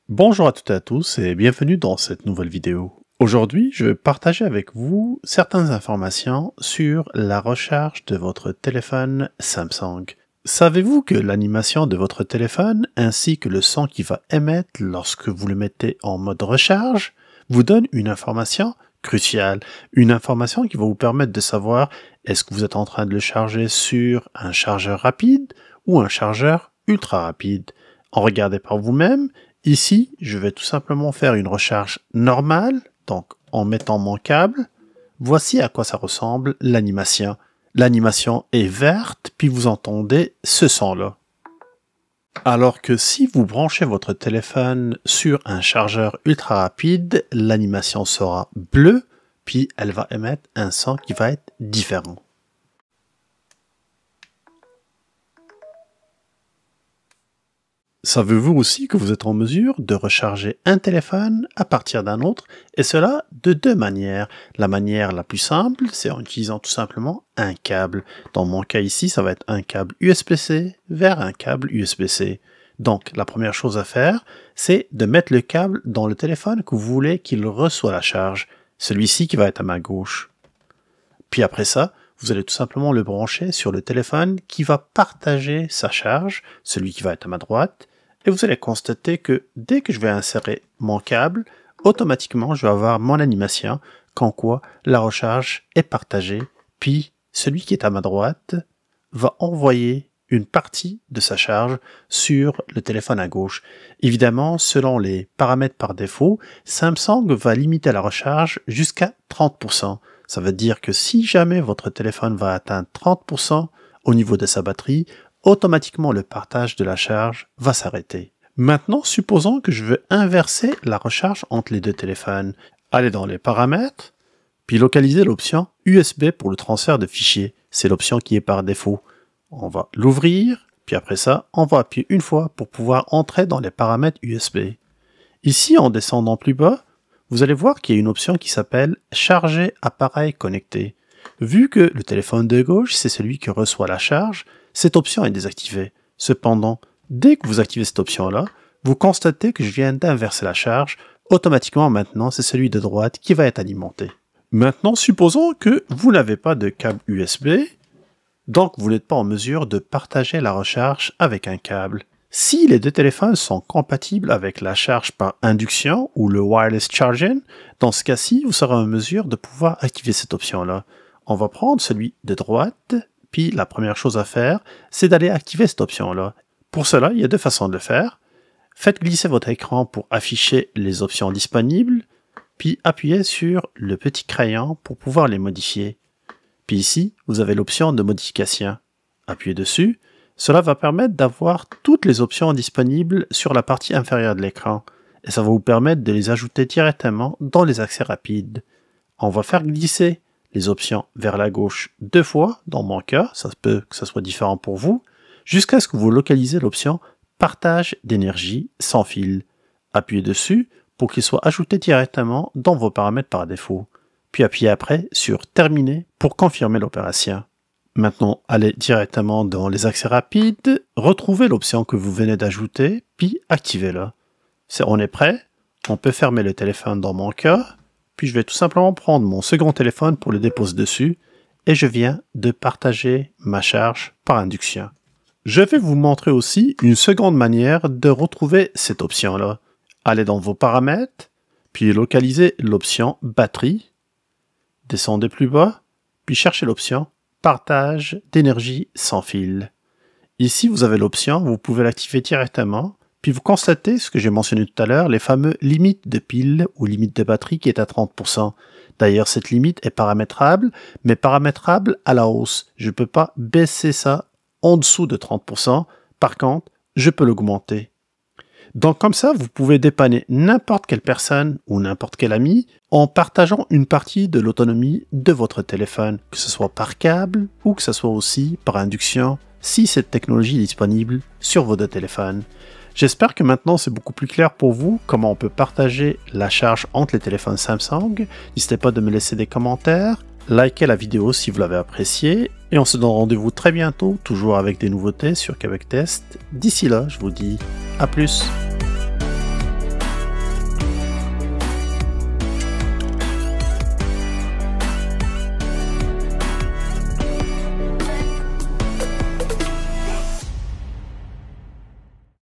Bonjour à toutes et à tous et bienvenue dans cette nouvelle vidéo. Aujourd'hui, je vais partager avec vous certaines informations sur la recharge de votre téléphone Samsung. Savez-vous que l'animation de votre téléphone ainsi que le son qu'il va émettre lorsque vous le mettez en mode recharge vous donne une information cruciale, une information qui va vous permettre de savoir est-ce que vous êtes en train de le charger sur un chargeur rapide ou un chargeur ultra rapide. En regardez par vous-même. Ici, je vais tout simplement faire une recharge normale, donc en mettant mon câble. Voici à quoi ça ressemble l'animation. L'animation est verte, puis vous entendez ce son-là. Alors que si vous branchez votre téléphone sur un chargeur ultra rapide, l'animation sera bleue, puis elle va émettre un son qui va être différent. Savez-vous aussi que vous êtes en mesure de recharger un téléphone à partir d'un autre, et cela de deux manières. La manière la plus simple, c'est en utilisant tout simplement un câble. Dans mon cas ici, ça va être un câble USB-C vers un câble USB-C. Donc, la première chose à faire, c'est de mettre le câble dans le téléphone que vous voulez qu'il reçoive la charge. Celui-ci qui va être à ma gauche. Puis après ça, vous allez tout simplement le brancher sur le téléphone qui va partager sa charge, celui qui va être à ma droite, et vous allez constater que dès que je vais insérer mon câble, automatiquement je vais avoir mon animation, comme quoi la recharge est partagée, puis celui qui est à ma droite va envoyer une partie de sa charge sur le téléphone à gauche. Évidemment, selon les paramètres par défaut, Samsung va limiter la recharge jusqu'à 30%. Ça veut dire que si jamais votre téléphone va atteindre 30% au niveau de sa batterie, automatiquement le partage de la charge va s'arrêter. Maintenant, supposons que je veux inverser la recharge entre les deux téléphones. Allez dans les paramètres, puis localiser l'option USB pour le transfert de fichiers. C'est l'option qui est par défaut. On va l'ouvrir, puis après ça, on va appuyer une fois pour pouvoir entrer dans les paramètres USB. Ici, en descendant plus bas, vous allez voir qu'il y a une option qui s'appelle « Charger appareil connecté ». Vu que le téléphone de gauche, c'est celui qui reçoit la charge, cette option est désactivée. Cependant, dès que vous activez cette option-là, vous constatez que je viens d'inverser la charge. Automatiquement, maintenant, c'est celui de droite qui va être alimenté. Maintenant, supposons que vous n'avez pas de câble USB, donc vous n'êtes pas en mesure de partager la recharge avec un câble. Si les deux téléphones sont compatibles avec la charge par induction ou le wireless charging, dans ce cas-ci, vous serez en mesure de pouvoir activer cette option-là. On va prendre celui de droite, puis la première chose à faire, c'est d'aller activer cette option-là. Pour cela, il y a deux façons de le faire. Faites glisser votre écran pour afficher les options disponibles, puis appuyez sur le petit crayon pour pouvoir les modifier. Puis ici, vous avez l'option de modification. Appuyez dessus. Cela va permettre d'avoir toutes les options disponibles sur la partie inférieure de l'écran. Et ça va vous permettre de les ajouter directement dans les accès rapides. On va faire glisser les options vers la gauche deux fois, dans mon cas, ça peut que ça soit différent pour vous, jusqu'à ce que vous localisez l'option Partage d'énergie sans fil. Appuyez dessus pour qu'il soit ajouté directement dans vos paramètres par défaut. Puis appuyez après sur Terminer pour confirmer l'opération. Maintenant, allez directement dans les accès rapides, retrouvez l'option que vous venez d'ajouter, puis activez-la. On est prêt, on peut fermer le téléphone dans mon cas, puis je vais tout simplement prendre mon second téléphone pour le déposer dessus, et je viens de partager ma charge par induction. Je vais vous montrer aussi une seconde manière de retrouver cette option-là. Allez dans vos paramètres, puis localisez l'option batterie, descendez plus bas, puis cherchez l'option Partage d'énergie sans fil. Ici, vous avez l'option, vous pouvez l'activer directement, puis vous constatez ce que j'ai mentionné tout à l'heure, les fameux limites de pile ou limites de batterie qui est à 30%. D'ailleurs, cette limite est paramétrable, mais paramétrable à la hausse. Je ne peux pas baisser ça en dessous de 30%. Par contre, je peux l'augmenter. Donc comme ça, vous pouvez dépanner n'importe quelle personne ou n'importe quel ami en partageant une partie de l'autonomie de votre téléphone, que ce soit par câble ou que ce soit aussi par induction, si cette technologie est disponible sur vos deux téléphones. J'espère que maintenant c'est beaucoup plus clair pour vous comment on peut partager la charge entre les téléphones Samsung. N'hésitez pas de me laisser des commentaires, likez la vidéo si vous l'avez appréciée, et on se donne rendez-vous très bientôt, toujours avec des nouveautés sur Québec Test. D'ici là, je vous dis à plus.